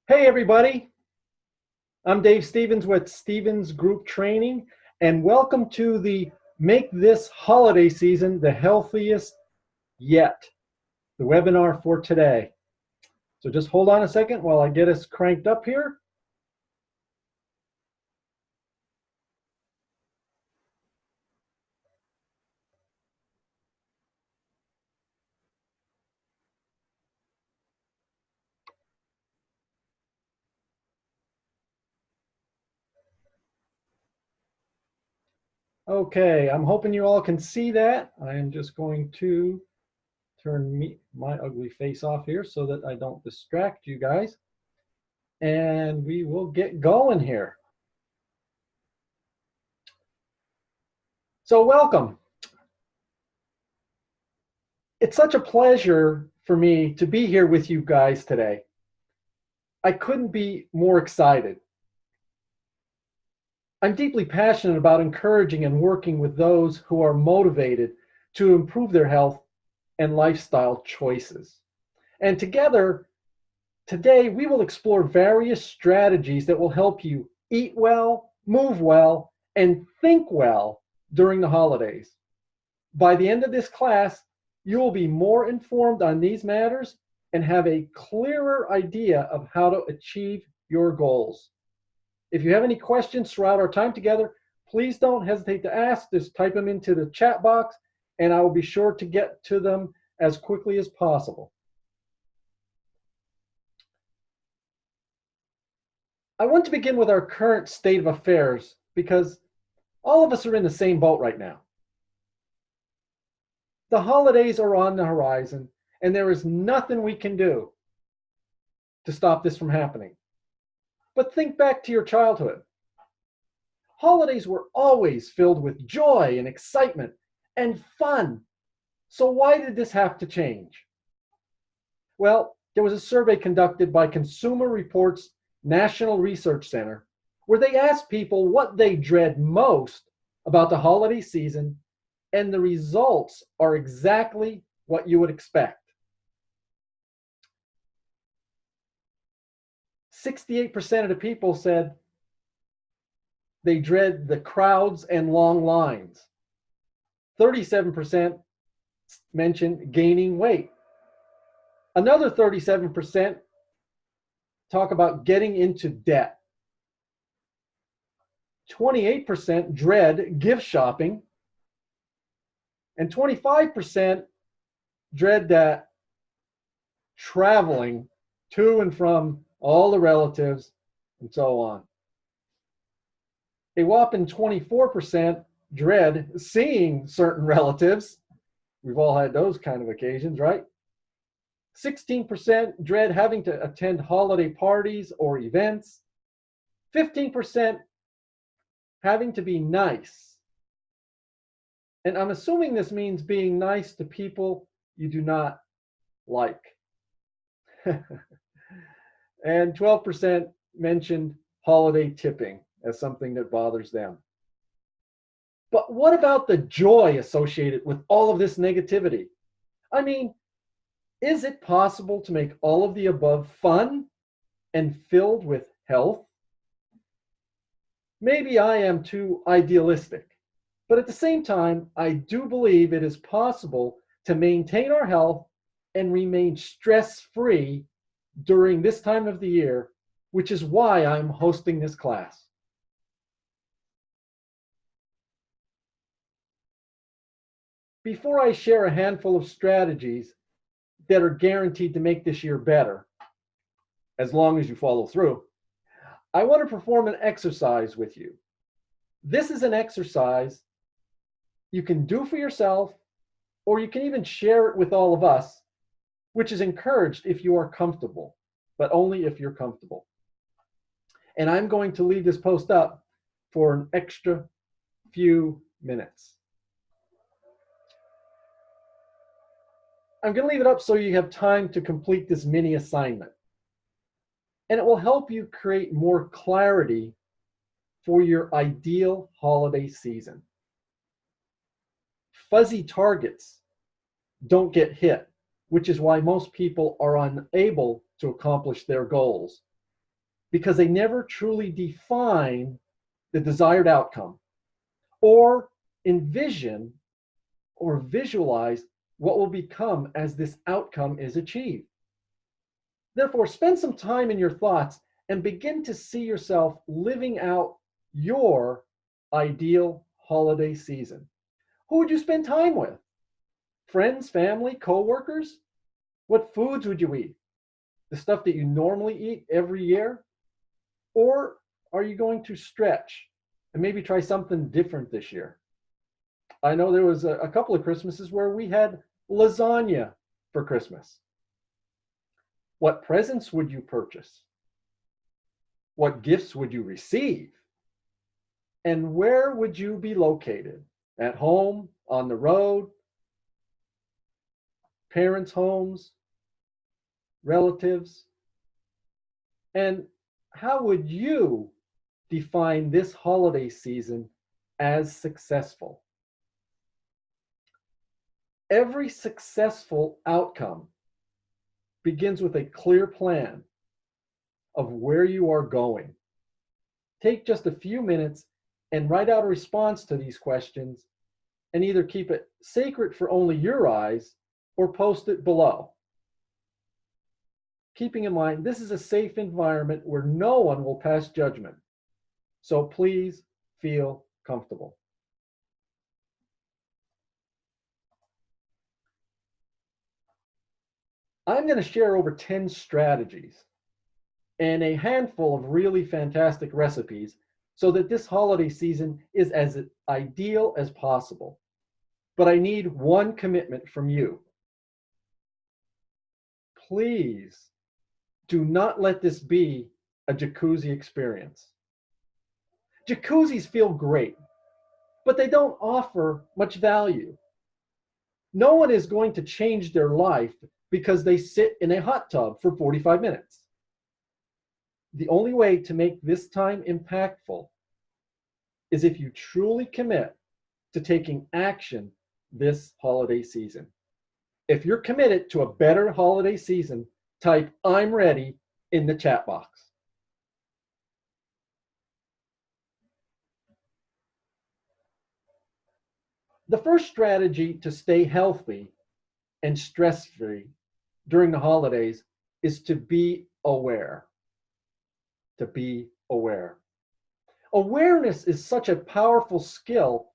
Hey everybody, I'm Dave Stevens with Stevens Group Training, and welcome to the Make This Holiday Season the Healthiest Yet, the webinar for today. So just hold on a second while I get us cranked up here. Okay, I'm hoping you all can see that. I am just going to turn my ugly face off here so that I don't distract you guys. And we will get going here. So welcome. It's such a pleasure for me to be here with you guys today. I couldn't be more excited. I'm deeply passionate about encouraging and working with those who are motivated to improve their health and lifestyle choices. And together, today, we will explore various strategies that will help you eat well, move well, and think well during the holidays. By the end of this class, you will be more informed on these matters and have a clearer idea of how to achieve your goals. If you have any questions throughout our time together, please don't hesitate to ask. Just type them into the chat box, and I will be sure to get to them as quickly as possible. I want to begin with our current state of affairs because all of us are in the same boat right now. The holidays are on the horizon, and there is nothing we can do to stop this from happening. But think back to your childhood. Holidays were always filled with joy and excitement and fun. So why did this have to change? Well, there was a survey conducted by Consumer Reports National Research Center where they asked people what they dread most about the holiday season, and the results are exactly what you would expect. 68% of the people said they dread the crowds and long lines. 37% mentioned gaining weight. Another 37% talk about getting into debt. 28% dread gift shopping. And 25% dread that traveling to and from all the relatives and so on. A whopping 24% dread seeing certain relatives. We've all had those kind of occasions, right? 16% dread having to attend holiday parties or events. 15% having to be nice. And I'm assuming this means being nice to people you do not like. And 12% mentioned holiday tipping as something that bothers them. But what about the joy associated with all of this negativity? I mean, is it possible to make all of the above fun and filled with health? Maybe I am too idealistic, but at the same time, I do believe it is possible to maintain our health and remain stress-free during this time of the year, which is why I'm hosting this class. Before I share a handful of strategies that are guaranteed to make this year better, as long as you follow through, I want to perform an exercise with you. This is an exercise you can do for yourself, or you can even share it with all of us, which is encouraged if you are comfortable, but only if you're comfortable. And I'm going to leave this post up for an extra few minutes. I'm going to leave it up so you have time to complete this mini assignment. And it will help you create more clarity for your ideal holiday season. Fuzzy targets don't get hit, which is why most people are unable to accomplish their goals. because they never truly define the desired outcome or envision or visualize what will become as this outcome is achieved. Therefore, spend some time in your thoughts and begin to see yourself living out your ideal holiday season. Who would you spend time with? Friends, family, co-workers? What foods would you eat? The stuff that you normally eat every year? Or are you going to stretch and maybe try something different this year? I know there was a couple of Christmases where we had lasagna for Christmas. What presents would you purchase? What gifts would you receive? And where would you be located? At home, on the road, parents' homes, relatives? And how would you define this holiday season as successful? Every successful outcome begins with a clear plan of where you are going. Take just a few minutes and write out a response to these questions and either keep it sacred for only your eyes or post it below. Keeping in mind, this is a safe environment where no one will pass judgment. So please feel comfortable. I'm going to share over 10 strategies and a handful of really fantastic recipes so that this holiday season is as ideal as possible. But I need one commitment from you. Please do not let this be a jacuzzi experience. Jacuzzis feel great, but they don't offer much value. No one is going to change their life because they sit in a hot tub for 45 minutes. The only way to make this time impactful is if you truly commit to taking action this holiday season. If you're committed to a better holiday season, type "I'm ready" in the chat box. The first strategy to stay healthy and stress-free during the holidays is to be aware. To be aware. Awareness is such a powerful skill,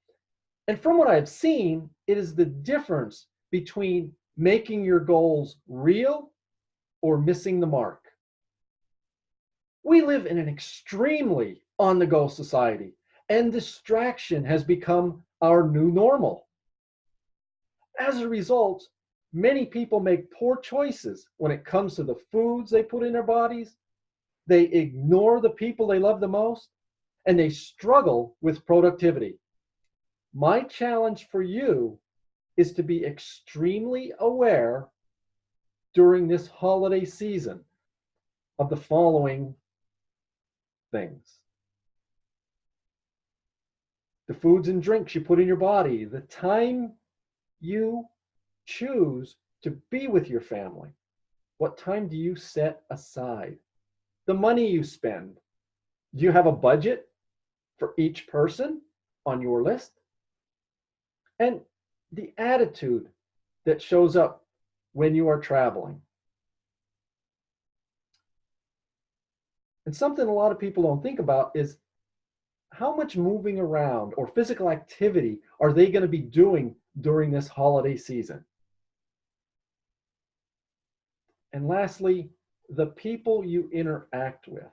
and from what I've seen, it is the difference between making your goals real or missing the mark. We live in an extremely on-the-go society, and distraction has become our new normal. As a result, many people make poor choices when it comes to the foods they put in their bodies. They ignore the people they love the most, and they struggle with productivity. My challenge for you is to be extremely aware during this holiday season of the following things: the foods and drinks you put in your body, the time you choose to be with your family, what time do you set aside, the money you spend. Do you have a budget for each person on your list? And the attitude that shows up when you are traveling. And something a lot of people don't think about is how much moving around or physical activity are they going to be doing during this holiday season? And lastly, the people you interact with.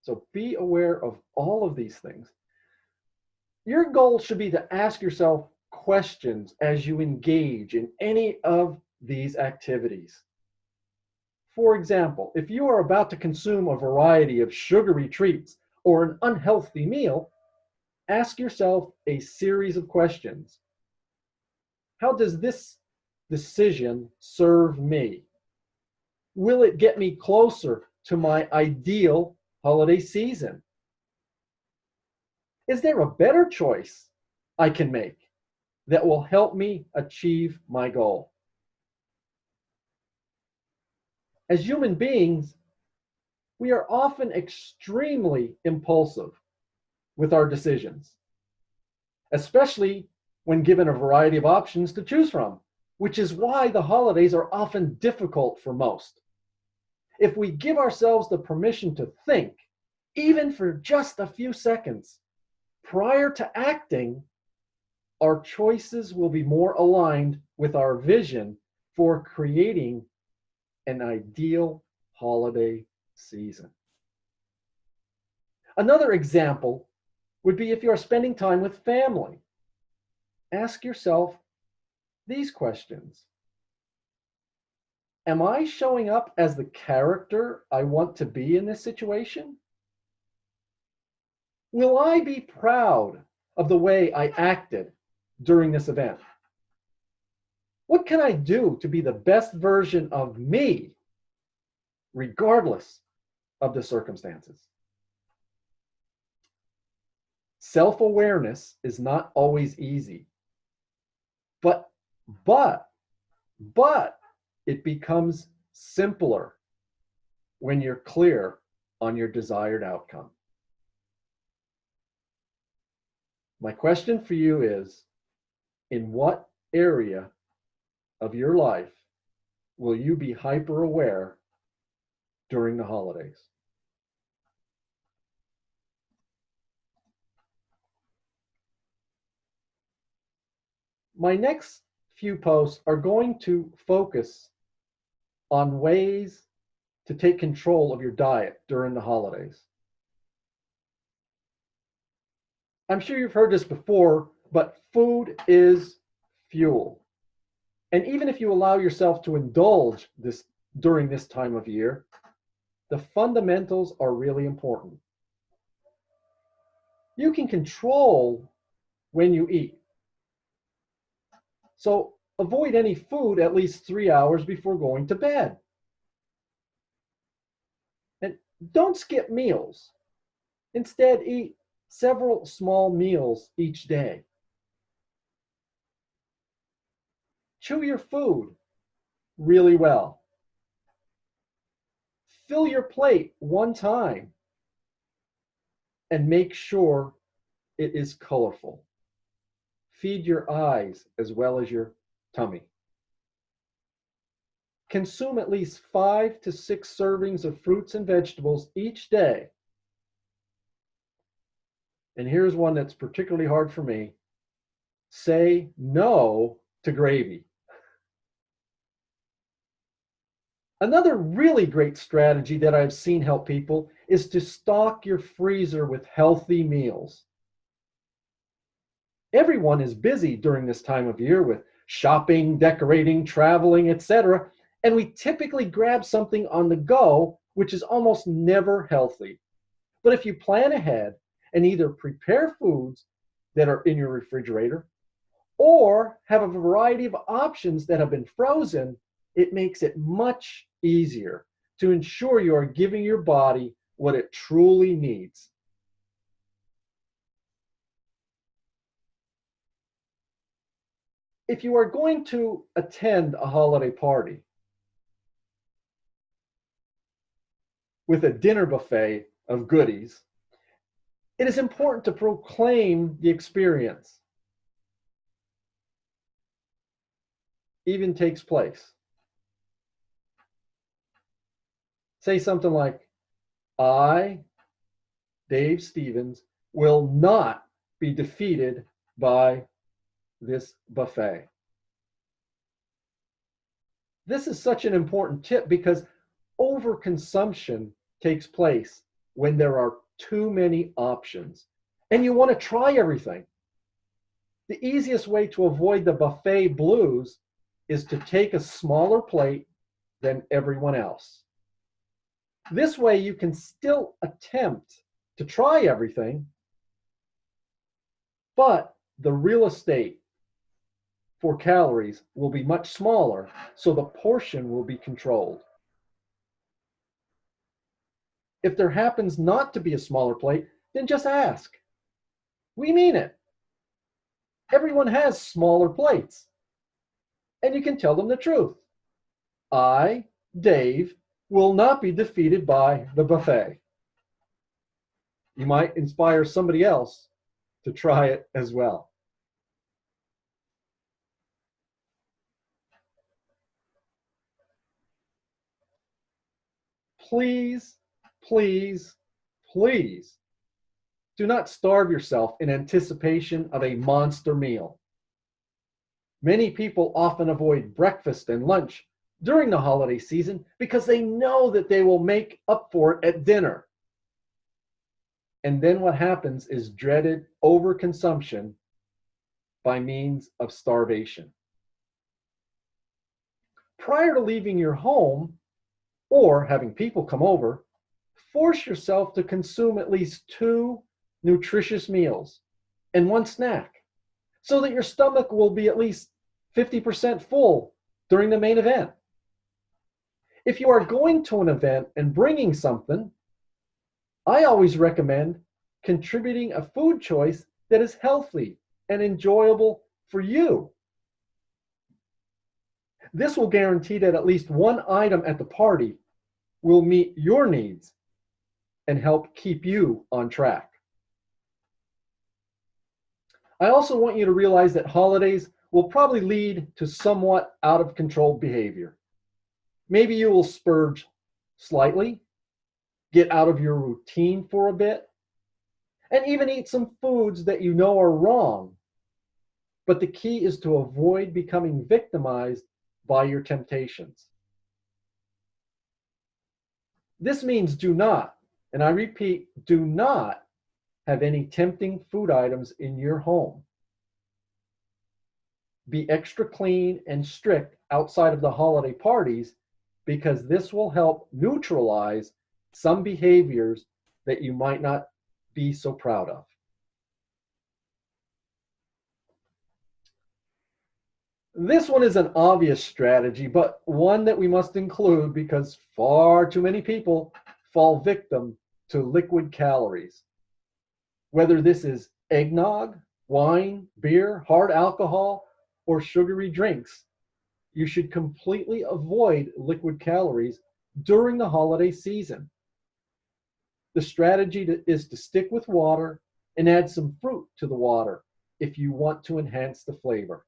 So be aware of all of these things. Your goal should be to ask yourself questions as you engage in any of these activities. For example, if you are about to consume a variety of sugary treats or an unhealthy meal, ask yourself a series of questions. How does this decision serve me? Will it get me closer to my ideal holiday season? Is there a better choice I can make that will help me achieve my goal? As human beings, We are often extremely impulsive with our decisions, especially when given a variety of options to choose from, which is why the holidays are often difficult for most. If we give ourselves the permission to think, even for just a few seconds, prior to acting, our choices will be more aligned with our vision for creating an ideal holiday season. Another example would be if you are spending time with family. Ask yourself these questions. Am I showing up as the character I want to be in this situation? Will I be proud of the way I acted during this event? What can I do to be the best version of me, regardless of the circumstances? Self-awareness is not always easy, but it becomes simpler when you're clear on your desired outcome. My question for you is, in what area of your life will you be hyper aware during the holidays? My next few posts are going to focus on ways to take control of your diet during the holidays. I'm sure you've heard this before, but food is fuel. And even if you allow yourself to indulge this during this time of year, the fundamentals are really important. You can control when you eat. So avoid any food at least 3 hours before going to bed. And don't skip meals. Instead, eat several small meals each day. Chew your food really well. Fill your plate one time and make sure it is colorful. Feed your eyes as well as your tummy. Consume at least 5 to 6 servings of fruits and vegetables each day. And here's one that's particularly hard for me. Say no to gravy. Another really great strategy that I've seen help people is to stock your freezer with healthy meals. Everyone is busy during this time of year with shopping, decorating, traveling, etc. And we typically grab something on the go, which is almost never healthy. But if you plan ahead and either prepare foods that are in your refrigerator or have a variety of options that have been frozen, it makes it much easier to ensure you are giving your body what it truly needs. If you are going to attend a holiday party with a dinner buffet of goodies, it is important to proclaim the experience even takes place. Say something like, I, Dave Stevens, will not be defeated by this buffet. This is such an important tip because overconsumption takes place when there are too many options and you want to try everything. The easiest way to avoid the buffet blues is to take a smaller plate than everyone else. This way you can still attempt to try everything, but the real estate for calories will be much smaller, so the portion will be controlled. If there happens not to be a smaller plate, then just ask. We mean it. Everyone has smaller plates. And you can tell them the truth. I, Dave, will not be defeated by the buffet. You might inspire somebody else to try it as well. Please, please, please do not starve yourself in anticipation of a monster meal. Many people often avoid breakfast and lunch during the holiday season because they know that they will make up for it at dinner. And then what happens is dreaded overconsumption by means of starvation. Prior to leaving your home or having people come over, force yourself to consume at least 2 nutritious meals and 1 snack so that your stomach will be at least 50% full during the main event. If you are going to an event and bringing something, I always recommend contributing a food choice that is healthy and enjoyable for you. This will guarantee that at least one item at the party will meet your needs and help keep you on track. I also want you to realize that holidays will probably lead to somewhat out of control behavior. Maybe you will splurge slightly, get out of your routine for a bit, and even eat some foods that you know are wrong. But the key is to avoid becoming victimized by your temptations. This means do not, and I repeat, do not have any tempting food items in your home. Be extra clean and strict outside of the holiday parties because this will help neutralize some behaviors that you might not be so proud of. This one is an obvious strategy, but one that we must include because far too many people fall victim to liquid calories. Whether this is eggnog, wine, beer, hard alcohol, or sugary drinks, you should completely avoid liquid calories during the holiday season. The strategy is to stick with water and add some fruit to the water if you want to enhance the flavor.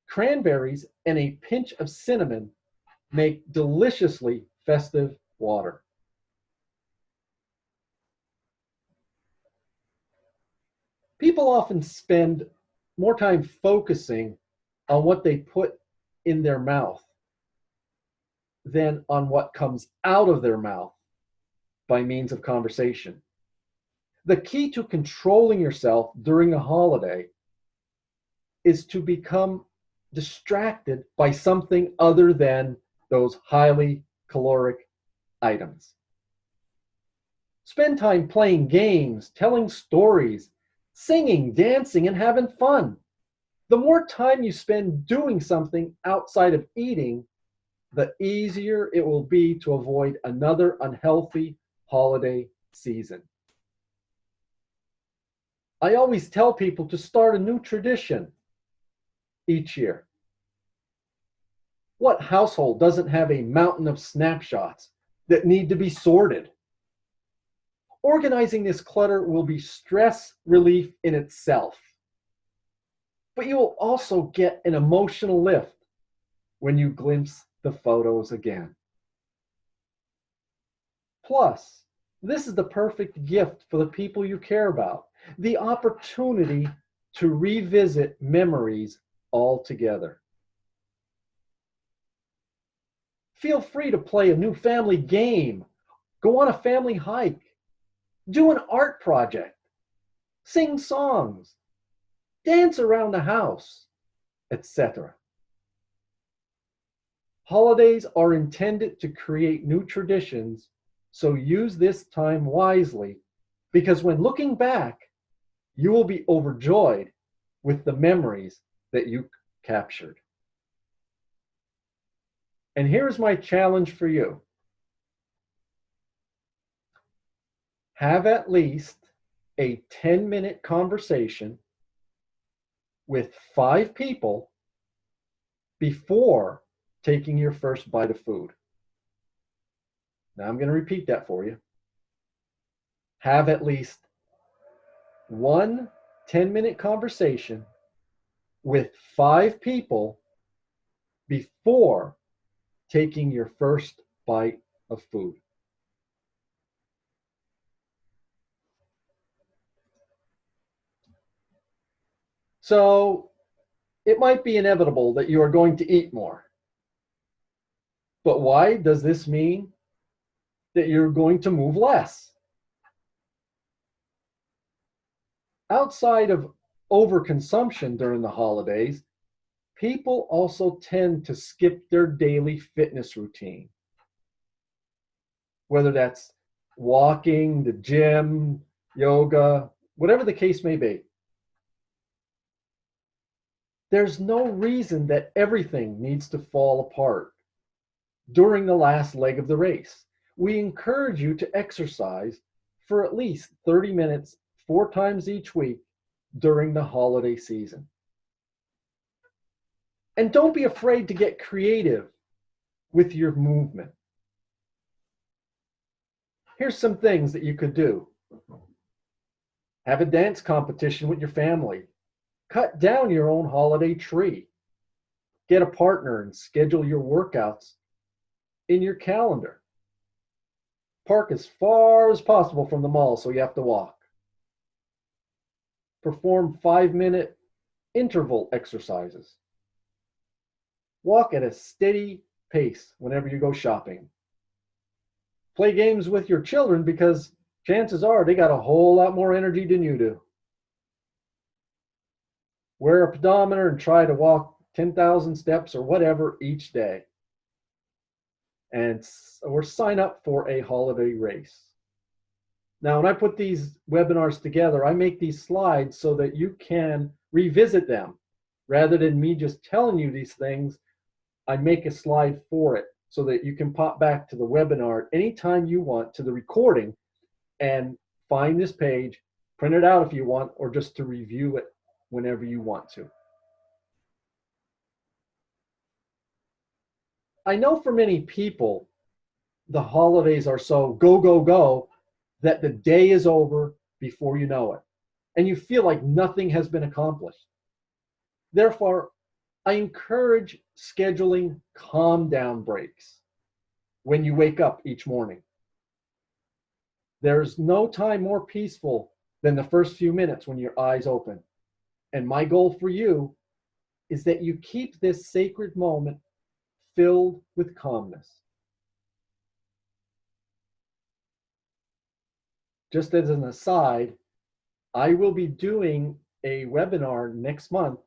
Cranberries and a pinch of cinnamon make deliciously festive water. People often spend more time focusing on what they put in their mouth than on what comes out of their mouth by means of conversation. The key to controlling yourself during a holiday is to become distracted by something other than those highly caloric items. Spend time playing games, telling stories, singing, dancing, and having fun. The more time you spend doing something outside of eating, the easier it will be to avoid another unhealthy holiday season. I always tell people to start a new tradition each year. What household doesn't have a mountain of snapshots that need to be sorted? Organizing this clutter will be stress relief in itself. But you will also get an emotional lift when you glimpse the photos again. Plus, this is the perfect gift for the people you care about, the opportunity to revisit memories all together. Feel free to play a new family game, go on a family hike, do an art project, sing songs, dance around the house, etc. Holidays are intended to create new traditions, so use this time wisely because when looking back, you will be overjoyed with the memories that you captured. And here's my challenge for you. Have at least a 10-minute conversation with 5 people before taking your first bite of food. Now I'm going to repeat that for you. Have at least one 10-minute conversation with 5 people before taking your first bite of food. So it might be inevitable that you are going to eat more. But why does this mean that you're going to move less? Outside of overconsumption during the holidays, people also tend to skip their daily fitness routine. Whether that's walking, the gym, yoga, whatever the case may be. There's no reason that everything needs to fall apart during the last leg of the race. We encourage you to exercise for at least 30 minutes 4 times each week during the holiday season. And don't be afraid to get creative with your movement. Here's some things that you could do. Have a dance competition with your family. Cut down your own holiday tree. Get a partner and schedule your workouts in your calendar. Park as far as possible from the mall so you have to walk. Perform 5-minute interval exercises. Walk at a steady pace whenever you go shopping. Play games with your children because chances are they got a whole lot more energy than you do. Wear a pedometer and try to walk 10,000 steps or whatever each day. Or sign up for a holiday race. Now, when I put these webinars together, I make these slides so that you can revisit them. Rather than me just telling you these things, I make a slide for it so that you can pop back to the webinar anytime you want, to the recording, and find this page, print it out if you want, or just to review it whenever you want to. I know for many people, the holidays are so go, go, go that the day is over before you know it, and you feel like nothing has been accomplished. Therefore, I encourage scheduling calm down breaks when you wake up each morning. There's no time more peaceful than the first few minutes when your eyes open. And my goal for you is that you keep this sacred moment filled with calmness. Just as an aside, I will be doing a webinar next month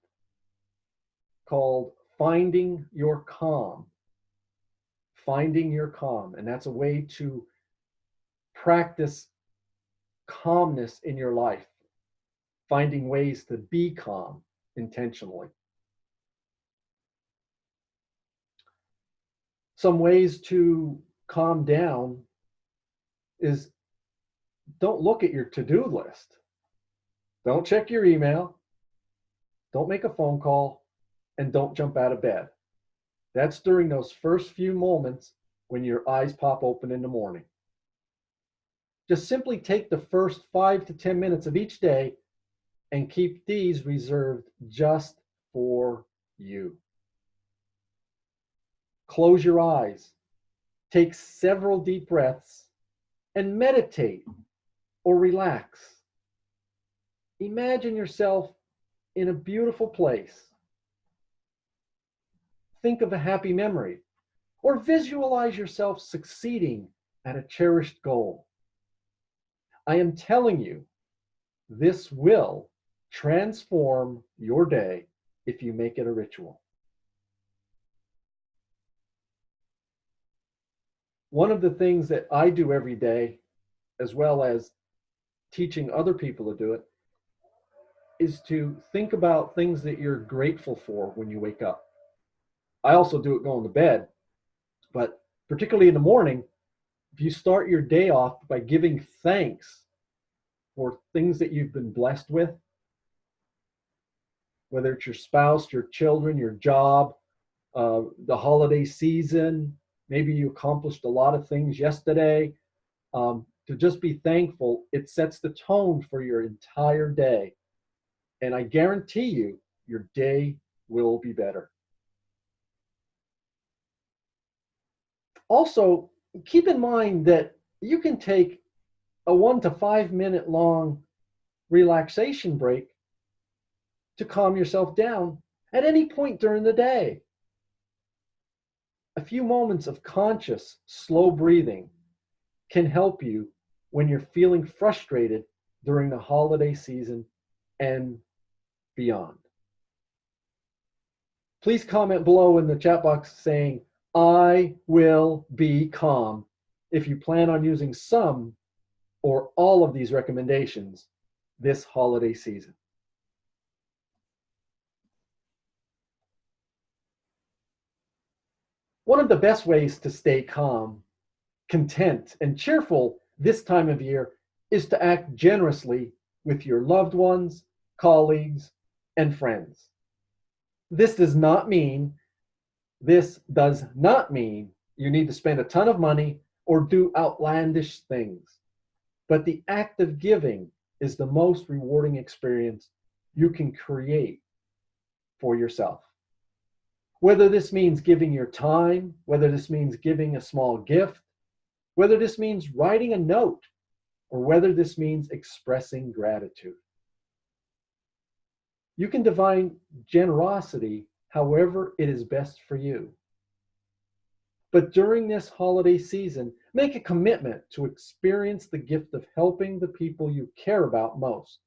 called Finding Your Calm. Finding your calm. And that's a way to practice calmness in your life. Finding ways to be calm intentionally. Some ways to calm down is don't look at your to-do list. Don't check your email. Don't make a phone call. And don't jump out of bed. That's during those first few moments when your eyes pop open in the morning. Just simply take the first 5 to 10 minutes of each day and keep these reserved just for you. Close your eyes, take several deep breaths, and meditate or relax. Imagine yourself in a beautiful place. Think of a happy memory, or visualize yourself succeeding at a cherished goal. I am telling you, this will transform your day if you make it a ritual. One of the things that I do every day, as well as teaching other people to do it, is to think about things that you're grateful for when you wake up. I also do it going to bed, but particularly in the morning, if you start your day off by giving thanks for things that you've been blessed with, whether it's your spouse, your children, your job, the holiday season. Maybe you accomplished a lot of things yesterday. To just be thankful, it sets the tone for your entire day. And I guarantee you, your day will be better. Also, keep in mind that you can take a 1 to 5 minute long relaxation break to calm yourself down at any point during the day. A few moments of conscious, slow breathing can help you when you're feeling frustrated during the holiday season and beyond. Please comment below in the chat box saying, "I will be calm," if you plan on using some or all of these recommendations this holiday season. One of the best ways to stay calm, content, and cheerful this time of year is to act generously with your loved ones, colleagues, and friends. This does not mean you need to spend a ton of money or do outlandish things. But the act of giving is the most rewarding experience you can create for yourself. Whether this means giving your time, whether this means giving a small gift, whether this means writing a note, or whether this means expressing gratitude. You can define generosity however it is best for you. But during this holiday season, make a commitment to experience the gift of helping the people you care about most.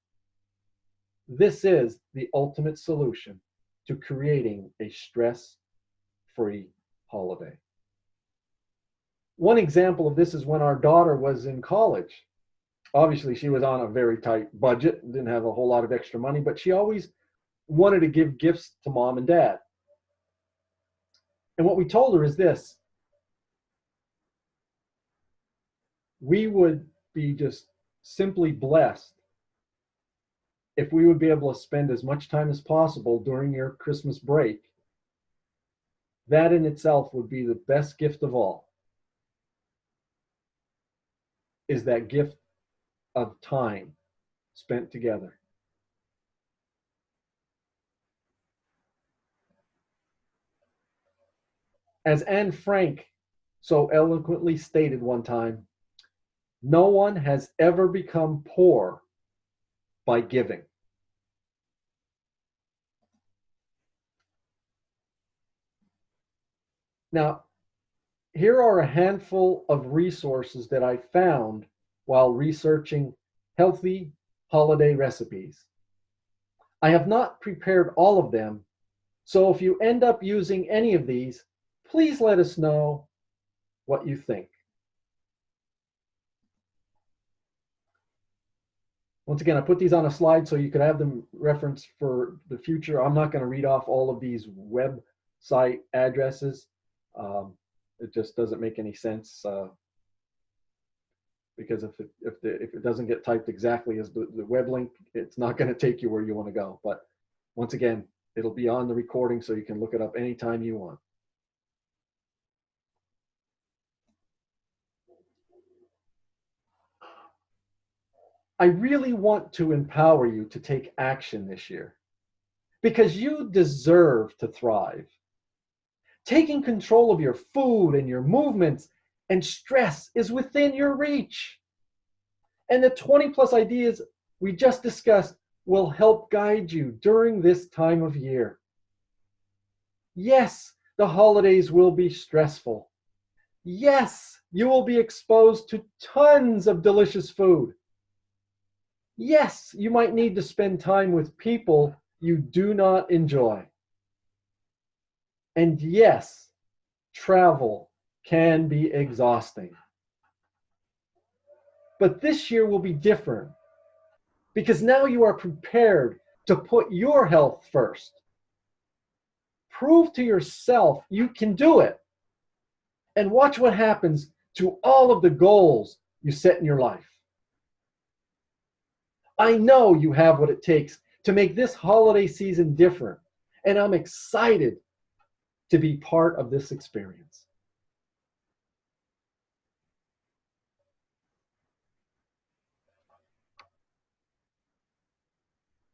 This is the ultimate solution to creating a stress-free holiday. One example of this is when our daughter was in college. Obviously, she was on a very tight budget, didn't have a whole lot of extra money, but she always wanted to give gifts to mom and dad. And what we told her is this: we would be just simply blessed if we would be able to spend as much time as possible during your Christmas break. That in itself would be the best gift of all, is that gift of time spent together. As Anne Frank so eloquently stated one time, no one has ever become poor by giving. Now, here are a handful of resources that I found while researching healthy holiday recipes. I have not prepared all of them, so if you end up using any of these, please let us know what you think. Once again, I put these on a slide so you could have them referenced for the future. I'm not going to read off all of these website addresses. It just doesn't make any sense, because if it doesn't get typed exactly as the web link, it's not going to take you where you want to go. But once again, it'll be on the recording so you can look it up anytime you want. I really want to empower you to take action this year, because you deserve to thrive. Taking control of your food and your movements and stress is within your reach. And the 20+ ideas we just discussed will help guide you during this time of year. Yes, the holidays will be stressful. Yes, you will be exposed to tons of delicious food. Yes, you might need to spend time with people you do not enjoy. And yes, travel can be exhausting. But this year will be different, because now you are prepared to put your health first. Prove to yourself you can do it, and watch what happens to all of the goals you set in your life. I know you have what it takes to make this holiday season different, and I'm excited to be part of this experience.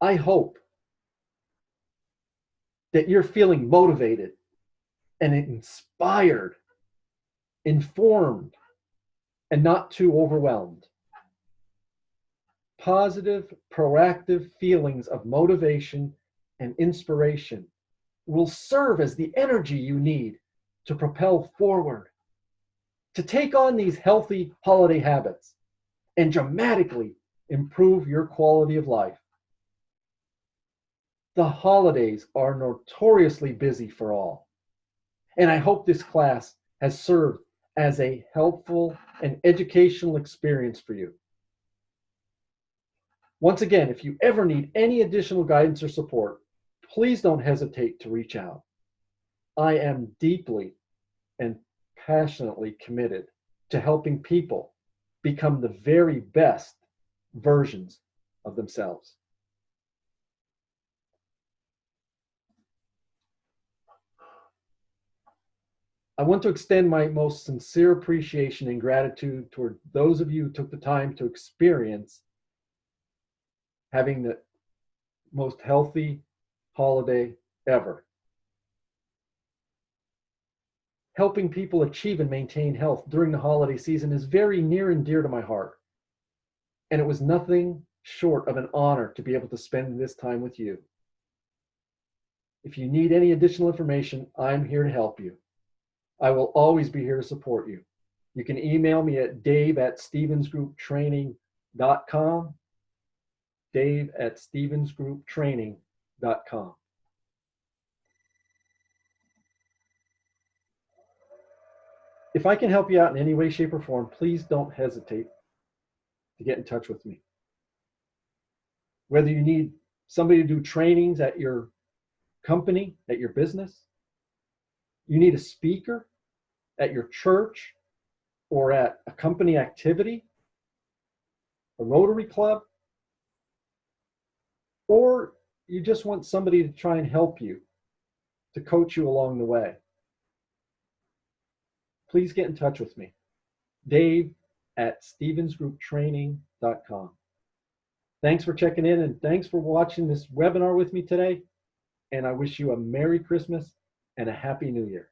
I hope that you're feeling motivated and inspired, informed, and not too overwhelmed. Positive, proactive feelings of motivation and inspiration will serve as the energy you need to propel forward, to take on these healthy holiday habits and dramatically improve your quality of life. The holidays are notoriously busy for all, and I hope this class has served as a helpful and educational experience for you. Once again, if you ever need any additional guidance or support, please don't hesitate to reach out. I am deeply and passionately committed to helping people become the very best versions of themselves. I want to extend my most sincere appreciation and gratitude toward those of you who took the time to experience having the most healthy holiday ever. Helping people achieve and maintain health during the holiday season is very near and dear to my heart. And it was nothing short of an honor to be able to spend this time with you. If you need any additional information, I'm here to help you. I will always be here to support you. You can email me at dave@stevensgrouptraining.com, dave@stevensgrouptraining.com. If I can help you out in any way, shape, or form, please don't hesitate to get in touch with me. Whether you need somebody to do trainings at your company, at your business, you need a speaker at your church or at a company activity, a Rotary Club, or you just want somebody to try and help you, to coach you along the way, please get in touch with me. dave@stevensgrouptraining.com. Thanks for checking in and thanks for watching this webinar with me today. And I wish you a Merry Christmas and a Happy New Year.